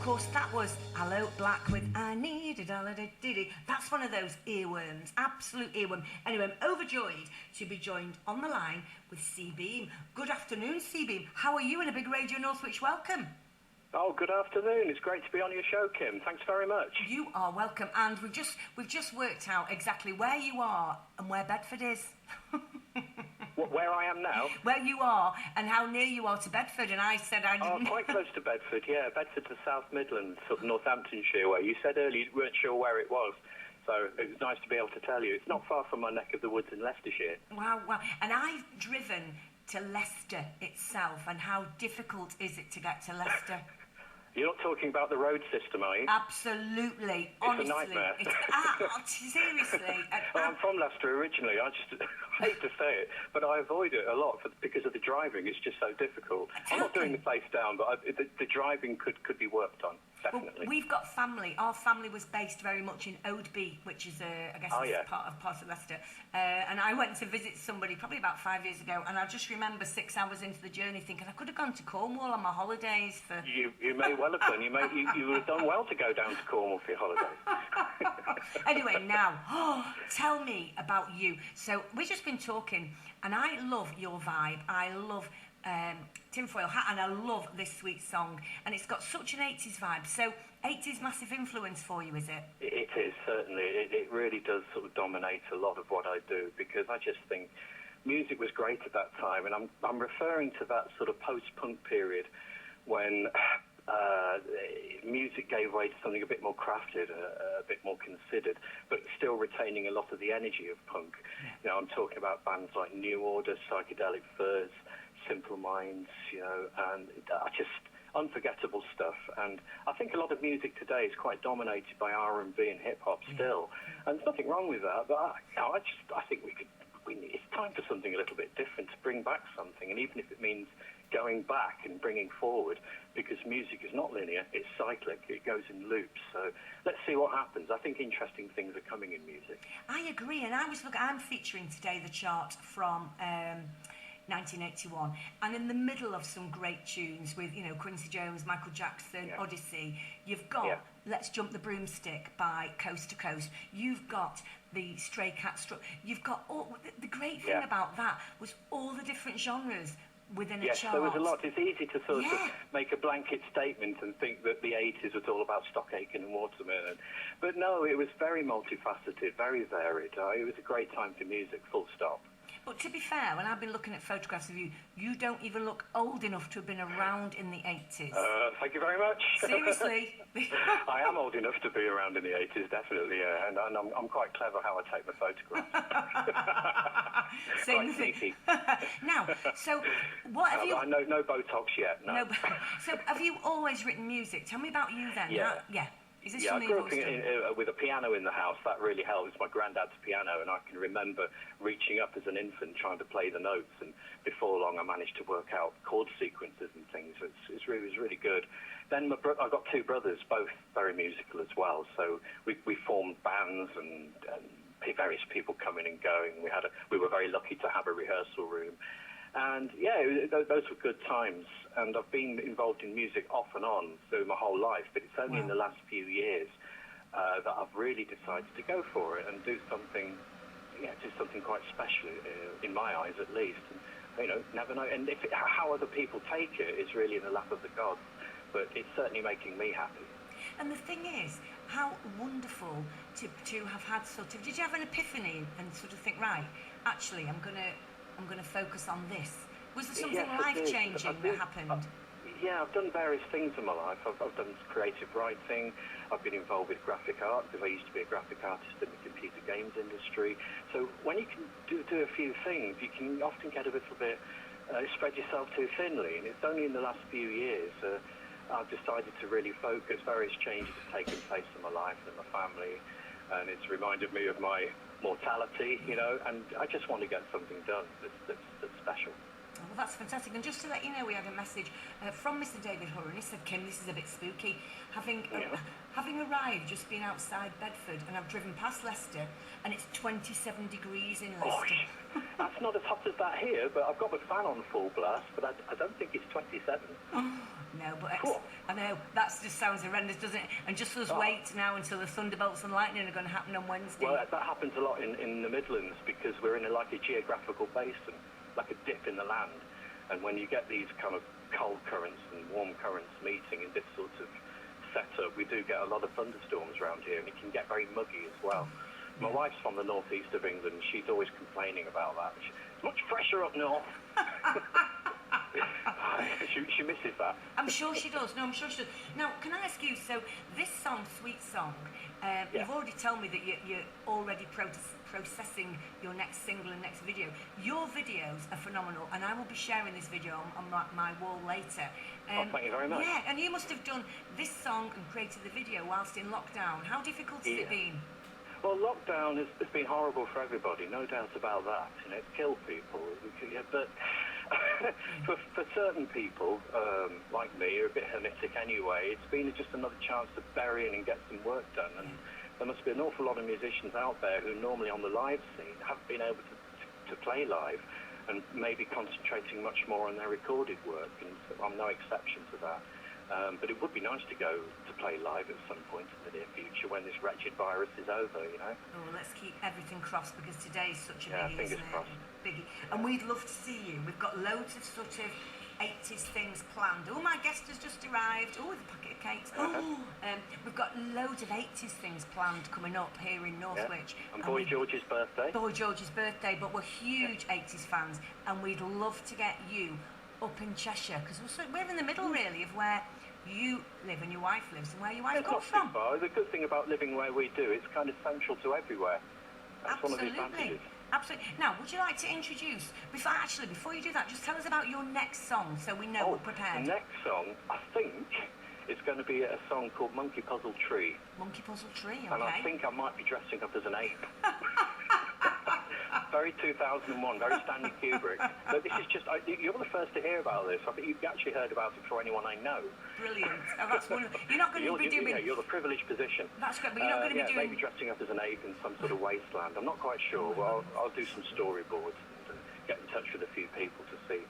course, that was Hello Black with I Need It. That's one of those earworms, absolute earworm. Anyway, I'm overjoyed to be joined on the line with C-Beem. Good afternoon, C-Beem. How are you? And a big Radio Northwich welcome. Oh, good afternoon. It's great to be on your show, Kim. Thanks very much. You are welcome. And we've just worked out exactly where you are and where Bedford is. Where I am now? Where you are and how near you are to Bedford. And I said I didn't... Oh, quite close to Bedford, yeah. Bedford to South Midlands, sort of Northamptonshire way. You said earlier you weren't sure where it was. So it was nice to be able to tell you. It's not far from my neck of the woods in Leicestershire. Wow. And I've driven to Leicester itself. And how difficult is it to get to Leicester? You're not talking about the road system, are you? Absolutely. Honestly. It's a nightmare. Seriously. Well, I'm from Leicester originally. I just hate to say it, but I avoid it a lot because of the driving. It's just so difficult. I'm not doing the place down, but the driving could be worked on, definitely. Well, we've got family. Our family was based very much in Oadby, which is, I guess, part of Leicester. And I went to visit somebody probably about 5 years ago, and I just remember 6 hours into the journey thinking I could have gone to Cornwall on my holidays for... You may well have done. You would have done well to go down to Cornwall for your holidays. Anyway, now, tell me about you. So we've just been talking, and I love your vibe. I love tinfoil hat, and I love this sweet song. And it's got such an 80s vibe. So 80s massive influence for you, is it? It is, certainly. It really does sort of dominate a lot of what I do, because I just think music was great at that time. And I'm referring to that sort of post-punk period when... music gave way to something a bit more crafted, a bit more considered, but still retaining a lot of the energy of punk. Yeah. You know, I'm talking about bands like New Order, Psychedelic Furs, Simple Minds, you know, and just unforgettable stuff. And I think a lot of music today is quite dominated by R&B and hip-hop still, and there's nothing wrong with that, but I think it's time for something a little bit different, to bring back something, and even if it means going back and bringing forward, because music is not linear, it's cyclic, it goes in loops. So let's see what happens. I think interesting things are coming in music. I agree, and I'm featuring today the chart from 1981, and in the middle of some great tunes with, you know, Quincy Jones, Michael Jackson, Odyssey, you've got Let's Jump the Broomstick by Coast to Coast, you've got the Stray Cat Struck, you've got all, the great thing about that was all the different genres within a chart. Yes, there was a lot. It's easy to sort of make a blanket statement and think that the 80s was all about stock aitken and watermelon. But no, it was very multifaceted, very varied. It was a great time for music, full stop. But to be fair, when I've been looking at photographs of you, you don't even look old enough to have been around in the 80s. Thank you very much. Seriously. I am old enough to be around in the 80s, definitely, yeah. And I'm quite clever how I take my photographs. Same thing. Now, so what have you... No Botox yet, no. So have you always written music? Tell me about you then. Yeah. Is this I grew up with a piano in the house. That really helped. It's my granddad's piano, and I can remember reaching up as an infant trying to play the notes, and before long I managed to work out chord sequences and things. It was really good. Then I got two brothers, both very musical as well, so we formed bands and various people coming and going. We were very lucky to have a rehearsal room. And those were good times, and I've been involved in music off and on through my whole life, but it's only in the last few years that I've really decided to go for it and do something quite special, in my eyes at least. And, you know, never know. And how other people take it is really in the lap of the gods, but it's certainly making me happy. And the thing is, how wonderful to have had did you have an epiphany and sort of think, right, actually, I'm going to focus on this? Was there something life-changing that happened? I've done various things in my life. I've done creative writing. I've been involved with graphic art because I used to be a graphic artist in the computer games industry. So when you can do a few things, you can often get a little bit, spread yourself too thinly. And it's only in the last few years I've decided to really focus. Various changes have taken place in my life and my family, and it's reminded me of my mortality, you know, and I just want to get something done that's special. Well, that's fantastic. And just to let you know, we had a message from Mr. David Hurren. He said, Kim, this is a bit spooky. Having arrived, just been outside Bedford, and I've driven past Leicester, and it's 27 degrees in Leicester. That's not as hot as that here, but I've got my fan on full blast, but I don't think it's 27. No, but I know, that just sounds horrendous, doesn't it? And just us wait now until the thunderbolts and lightning are going to happen on Wednesday. Well, that happens a lot in the Midlands because we're in like a geographical basin, like a dip in the land. And when you get these kind of cold currents and warm currents meeting in this sort of setup, we do get a lot of thunderstorms around here, and it can get very muggy as well. My wife's from the northeast of England, and she's always complaining about that. It's much fresher up north. She misses that. I'm sure she does. No, I'm sure she does. Now, can I ask you, so this song, Sweet Song, you've already told me that you're already processing your next single and next video. Your videos are phenomenal, and I will be sharing this video on my wall later. Thank you very much. Yeah, and you must have done this song and created the video whilst in lockdown. How difficult has it been? Well, lockdown has been horrible for everybody, no doubt about that. You know, it's killed people. But for certain people, like me, who are a bit hermetic anyway, it's been just another chance to bury in and get some work done. And there must be an awful lot of musicians out there who normally on the live scene haven't been able to play live and maybe concentrating much more on their recorded work. And I'm no exception to that. But it would be nice to go to play live at some point in the near future when this wretched virus is over, you know. Oh, let's keep everything crossed because today is such a biggie, fingers isn't it? crossed. Biggie. And we'd love to see you. We've got loads of sort of 80s things planned. Oh, my guest has just arrived. Oh, with a packet of cakes. Oh, we've got loads of 80s things planned coming up here in Northwich. Yeah. And Boy George's birthday. Boy George's birthday, but we're huge 80s fans, and we'd love to get you up in Cheshire because we're in the middle, really, of where you live and your wife lives and where your wife comes from. Far. The good thing about living where we do, it's kind of central to everywhere. That's one of the advantages. Absolutely. Now, would you like to introduce, before you do that, just tell us about your next song so we know we're prepared. The next song, I think, is going to be a song called Monkey Puzzle Tree. Monkey Puzzle Tree, okay. And I think I might be dressing up as an ape. Very 2001, very Stanley Kubrick. But this is just, you're the first to hear about this. I think you've actually heard about it before anyone I know. Brilliant. Oh, that's wonderful. You're not going to be doing... You're the privileged position. That's great, but you're not going to be doing... maybe dressing up as an ape in some sort of wasteland. I'm not quite sure. Well, I'll do some storyboards and get in touch with a few people to see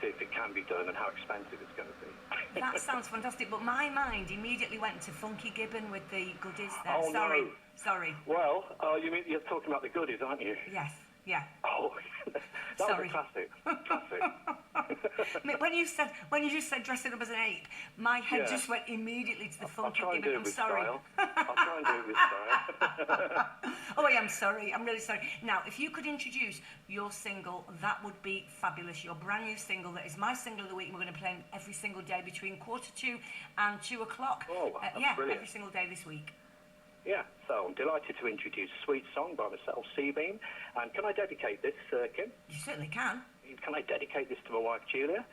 if it can be done and how expensive it's going to be. That sounds fantastic, but my mind immediately went to Funky Gibbon with the goodies there. Oh, Sorry. Well, you mean you're talking about the goodies, aren't you? Yes. Yeah. Oh, that was a classic. When you just said dressing up as an ape, my head just went immediately to the Funky Gibbon. I'm sorry. I'll try and do it with style. Oh, I am sorry. I'm really sorry. Now, if you could introduce your single, that would be fabulous. Your brand new single that is my single of the week. And we're going to play every single day between 1:45 and 2 o'clock. Oh, that's brilliant. Every single day this week. Yeah, so I'm delighted to introduce Sweet Song by myself, C-Beem. And can I dedicate this, Kim? You certainly can. Can I dedicate this to my wife, Julia,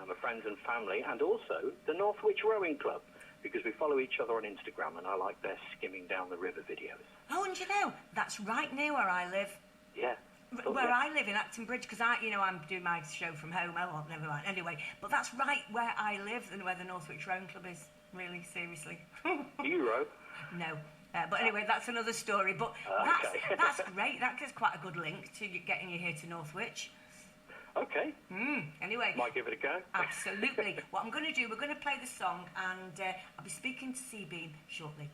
my friends and family, and also the Northwich Rowing Club, because we follow each other on Instagram, and I like their skimming down the river videos. Oh, and you know, that's right near where I live. Yeah. Where I live in Acton Bridge, because I'm doing my show from home. Oh, well, never mind. Anyway, but that's right where I live and where the Northwich Rowing Club is, really, seriously. Do you row? No. But anyway, that's another story. But that's great. That gives quite a good link to getting you here to Northwich. Okay. Anyway. Might give it a go. Absolutely. What I'm going to do, we're going to play the song, and I'll be speaking to C-Beem shortly.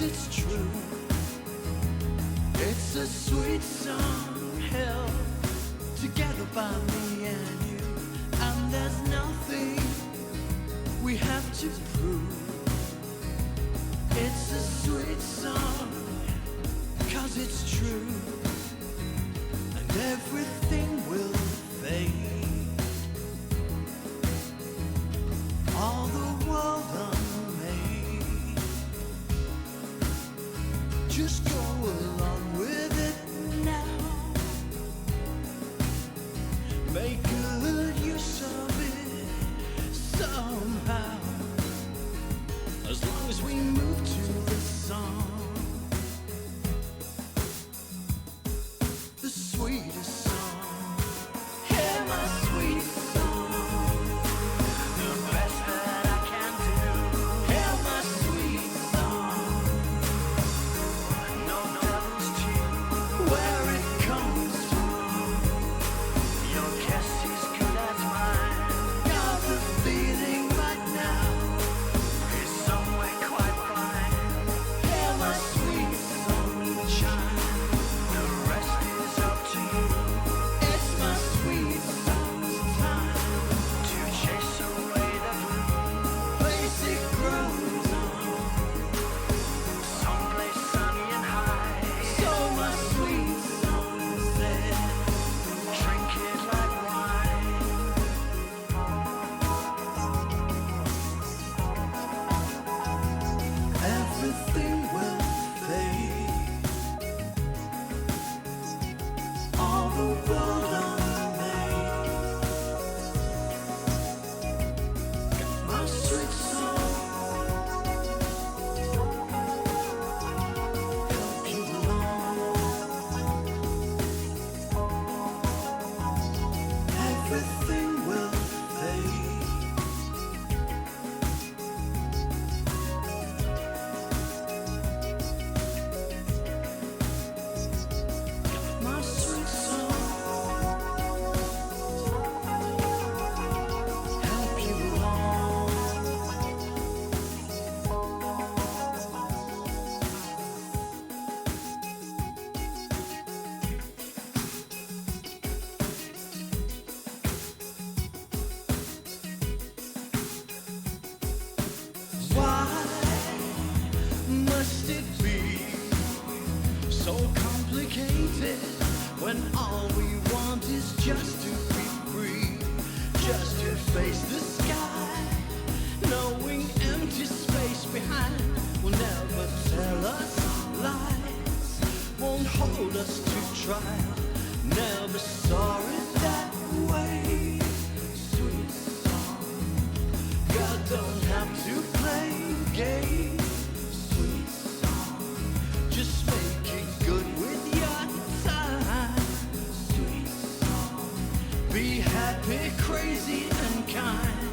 It's true. It's a sweet song held together by me and you, and there's nothing we have to prove it's a sweet song, 'cause it's true, and everything will fade. All the world unmade. Just go along with it now. Make good use of it somehow. As long as we move to the song, the sweetest song. Hear my sweet song, the best that I can do. Hear my sweet song, no devil's tune. Where it comes from, your guess is good as mine. Got the feeling right now, it's somewhere quite fine. Hear my sweet song chime, the rest is up to you. It's my sweet song's time to chase away the blue. Place it grows on, someplace sunny and high. So my sweet song said, drink it like wine. Everything will fade. All the world unmade. My sweet song, help you along. Everything will fade. My sweet song, help you along. Why must it be so complicated when all we want is just to be free, just to face the sky, knowing empty space behind will never tell us lies, won't hold us to trial, never saw it that way. Sweet song, God don't have to play games. Sweet song, just make it good with your time. Sweet song, be happy, crazy, and kind.